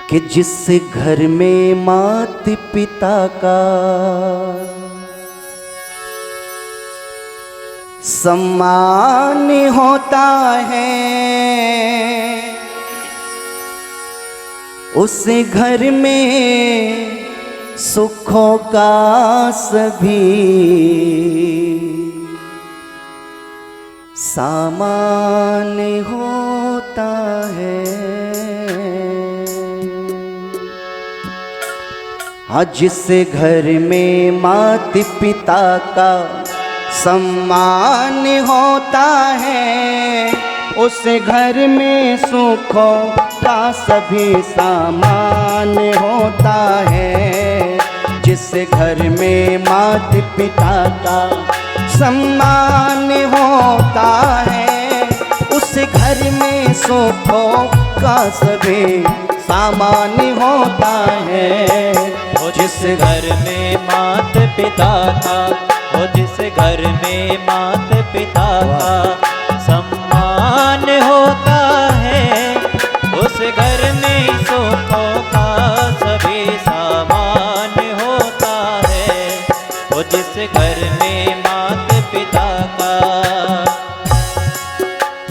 कि जिस घर में माता पिता का सम्मान होता है, उस घर में सुखों का सभी सामान होता है। हाँ, जिस घर में माता पिता का सम्मान होता है, उस घर में सुखों का सभी सामान होता है। जिस घर में माता पिता का सम्मान होता है, उस घर में सुखों का सभी सामान होता है। जिस घर में माता पिता का, जिस घर में माता पिता का सम्मान होता है, उस घर में सुखों का सभी सामान होता है। वो जिस घर में माता पिता का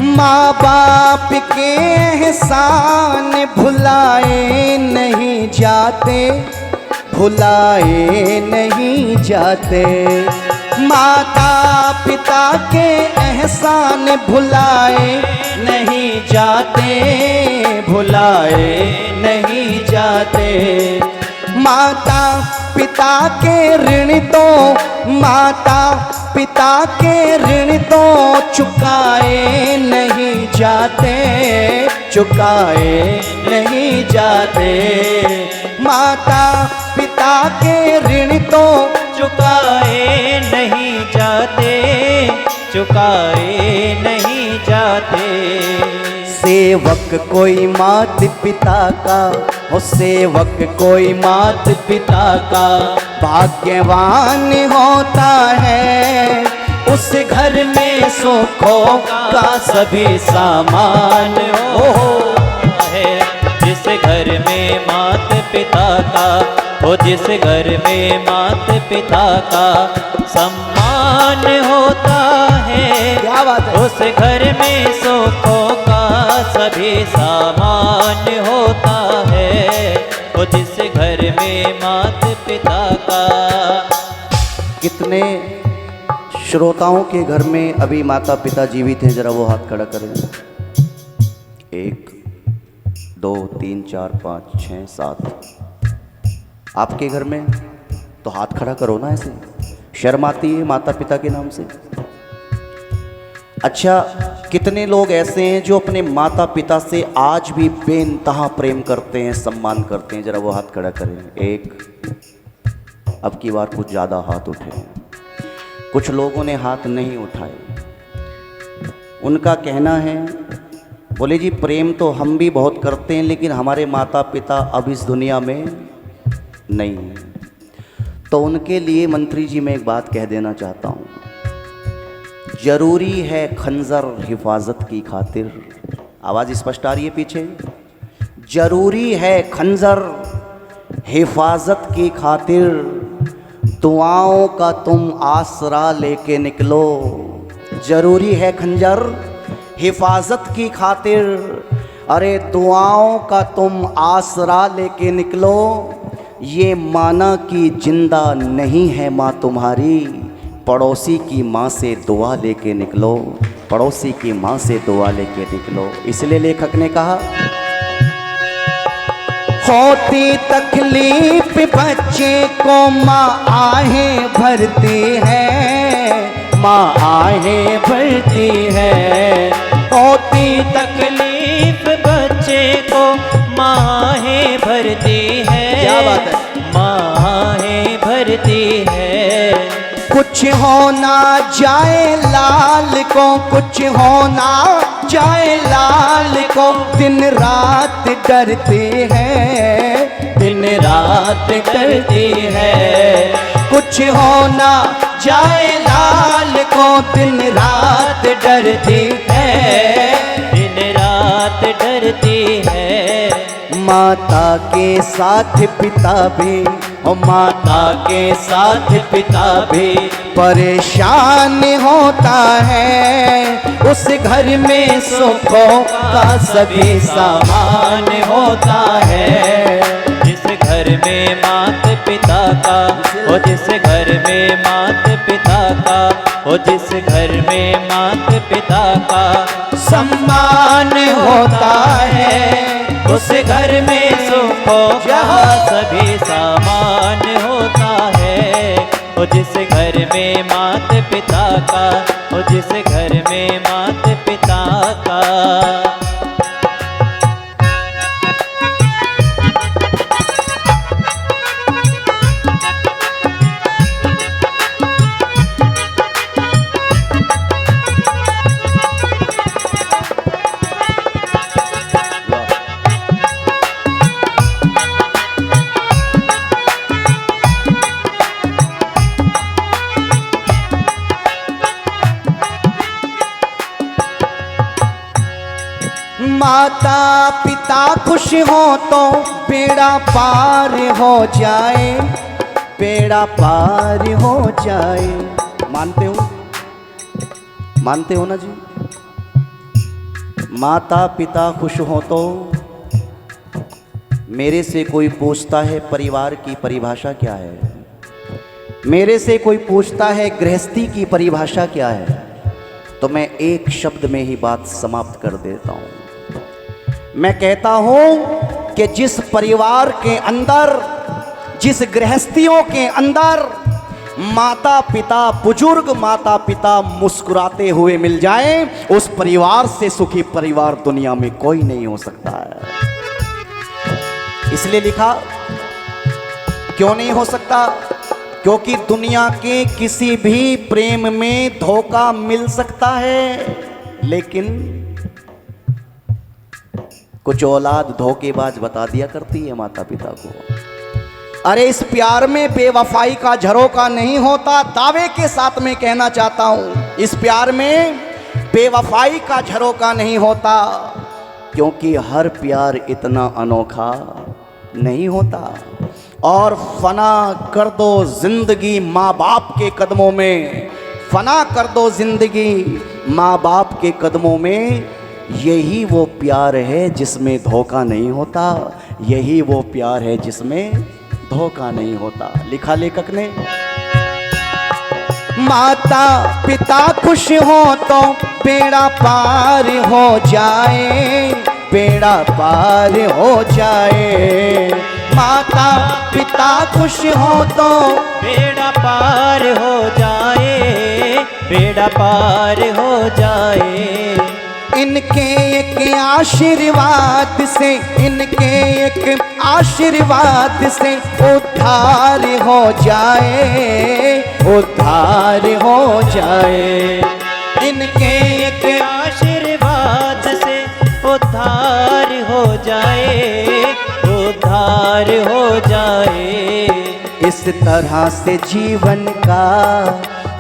माँ बाप के एहसान भुलाए नहीं जाते, भुलाए नहीं जाते। माता पिता के एहसान भुलाए नहीं जाते, भुलाए नहीं जाते। माता पिता के ऋण तो, माता पिता के ऋण तो चुकाए नहीं जाते, चुकाए नहीं जाते। माता पिता के ऋण तो चुकाए नहीं जाते, चुकाए नहीं जाते। सेवक कोई माता पिता का हो, सेवक कोई माता पिता का भाग्यवान होता है। उस घर में सुखों का सभी सामान होता है। जिस घर में माता पिता का, वो जिस घर में माता पिता का सम्मान होता है, क्या बात है? उस घर में सुखों का सभी सामान होता है। वो जिस घर में माता पिता का। कितने श्रोताओं के घर में अभी माता पिता जीवित हैं? जरा वो हाथ खड़ा करें। 1 2 3 4 5 6 7। आपके घर में तो हाथ खड़ा करो ना, ऐसे शर्म आती है माता पिता के नाम से। अच्छा, कितने लोग ऐसे हैं जो अपने माता पिता से आज भी बेइंतहा प्रेम करते हैं, सम्मान करते हैं? जरा वो हाथ खड़ा करें। 1। अब की बार कुछ ज़्यादा हाथ उठे हैं, कुछ लोगों ने हाथ नहीं उठाए। उनका कहना है, बोले जी प्रेम तो हम भी बहुत करते हैं, लेकिन हमारे माता पिता अब इस दुनिया में नहीं है। तो उनके लिए मंत्री जी मैं एक बात कह देना चाहता हूँ, जरूरी है खंजर हिफाजत की खातिर। आवाज़ स्पष्ट आ रही है पीछे? जरूरी है खंजर हिफाजत की खातिर, दुआओं का तुम आसरा लेके निकलो। जरूरी है खंजर हिफाजत की खातिर, अरे दुआओं का तुम आसरा लेके निकलो। ये माना कि जिंदा नहीं है माँ तुम्हारी, पड़ोसी की माँ से दुआ लेके निकलो, पड़ोसी की माँ से दुआ लेके निकलो। इसलिए लेखक ने कहा, होती तकलीफ बच्चे को माँ आहें भरती है, माँ आहें भरती है। होती तकलीफ बच्चे को माँ आहें भरती है। क्या बात है? माँ आहें भरती है। कुछ होना जाए लाल को, कुछ होना जाए लाल को, दिन रात डरती है, दिन रात डरती है। कुछ होना जाए लाल को, दिन रात डरती है, दिन रात डरती है। माता के साथ पिता भी, ओ माता के साथ पिता भी परेशान होता है। उस घर में सुखों का सभी सामान होता है। जिस घर में मात पिता का, ओ जिस घर में मात पिता का, ओ जिस घर में मात पिता का सम्मान होता है। उस घर में सुखों का सभी सामान होता है। ओ जिस घर में मात पिता का, ओ जिस घर में मात पिता का। माता पिता खुश हो तो बेड़ा पार हो जाए, बेड़ा पार हो जाए। मानते हो, मानते हो ना जी? माता पिता खुश हो तो, मेरे से कोई पूछता है परिवार की परिभाषा क्या है, मेरे से कोई पूछता है गृहस्थी की परिभाषा क्या है, तो मैं एक शब्द में ही बात समाप्त कर देता हूं। मैं कहता हूं कि जिस परिवार के अंदर, जिस गृहस्थियों के अंदर माता पिता, बुजुर्ग माता पिता मुस्कुराते हुए मिल जाएं, उस परिवार से सुखी परिवार दुनिया में कोई नहीं हो सकता है। इसलिए लिखा, क्यों नहीं हो सकता? क्योंकि दुनिया के किसी भी प्रेम में धोखा मिल सकता है, लेकिन कुछ औलाद धोखेबाज बता दिया करती है माता पिता को। अरे इस प्यार में बेवफाई का झरोका नहीं होता। दावे के साथ में कहना चाहता हूं, इस प्यार में बेवफाई का झरोका नहीं होता, क्योंकि हर प्यार इतना अनोखा नहीं होता। और फना कर दो जिंदगी माँ बाप के कदमों में, फना कर दो जिंदगी माँ बाप के कदमों में। यही वो प्यार है जिसमें धोखा नहीं होता, यही वो प्यार है जिसमें धोखा नहीं होता। लिखा लेखक ने, माता पिता खुश हो तो बेड़ा पार हो जाए, बेड़ा पार हो जाए। माता पिता खुश हो तो बेड़ा पार हो जाए, बेड़ा पार हो जाए। इनके एक आशीर्वाद से, इनके एक आशीर्वाद से उद्धार हो जाए, उद्धार हो जाए। इनके एक आशीर्वाद से उद्धार हो जाए, उद्धार हो जाए। इस तरह से जीवन का,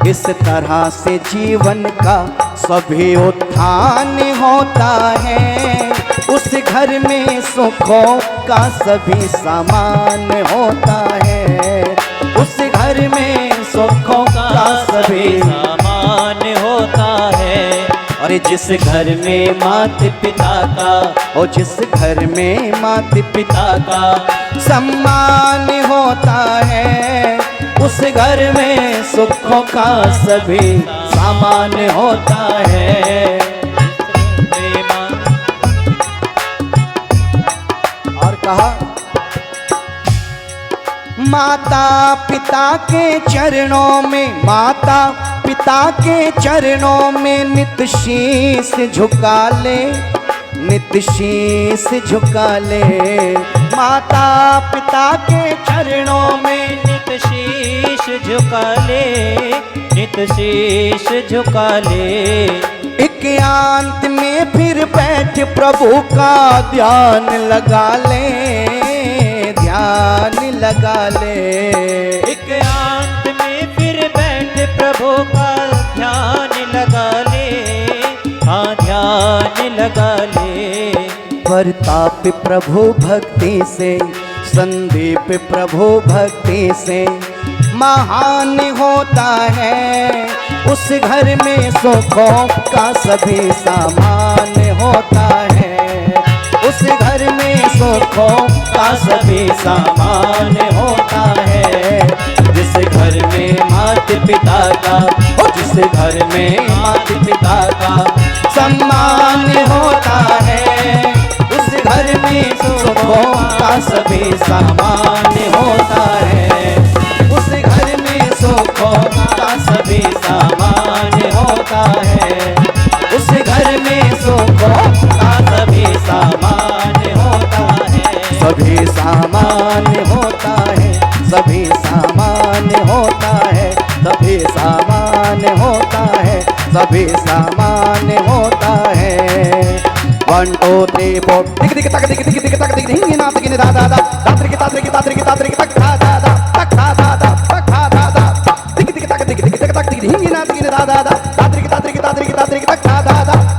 इस तरह से जीवन का सभी उत्थान होता है। उस घर में सुखों का सभी सामान होता है, उस घर में सुखों का सभी सामान होता है। और जिस घर में मात पिता का, और जिस घर में माता पिता का सम्मान होता है, उस घर में सुखों का सभी सामान होता है। और कहा, माता पिता के चरणों में, माता पिता के चरणों में नित शीस झुका ले, नित शीस झुका ले। माता पिता के चरणों में नित शीश झुका ले, नित शीश झुका ले। एकांत में फिर बैठ प्रभु का ध्यान लगा ले, ध्यान लगा ले। एकांत में फिर बैठ प्रभु का ध्यान लगा ले, हाँ ध्यान लगा ले। प्रताप प्रभु भक्ति से, संदीप प्रभु भक्ति से महान होता है। उस घर में सुखों का सभी सामान होता है। उस घर में सुखों का सभी सामान होता है। जिस घर में माता पिता का, जिस घर में माता पिता का सम्मान होता है, उस घर में सुखों का सभी सामान होता है। उस घर में सुखों का सभी सामान होता है। उस घर में सुखों का सभी सामान होता है। सभी सामान होता है, सभी सामान होता है, सभी सामान होता है, सभी सामान होता है। 1 2 3 4 दिख दिख तक दिख दिख दिख तक दिख हिंग ना दिख दा दा दा दात्री की तात्री की तात्री की तात्री की तक दा दा दा तक दा दा दा तक दा दा दा दिख दिख तक दिख दिख तक दिख हिंग ना दिख दा दा दा दात्री की तात्री की तात्री की तात्री की तक दा दा दा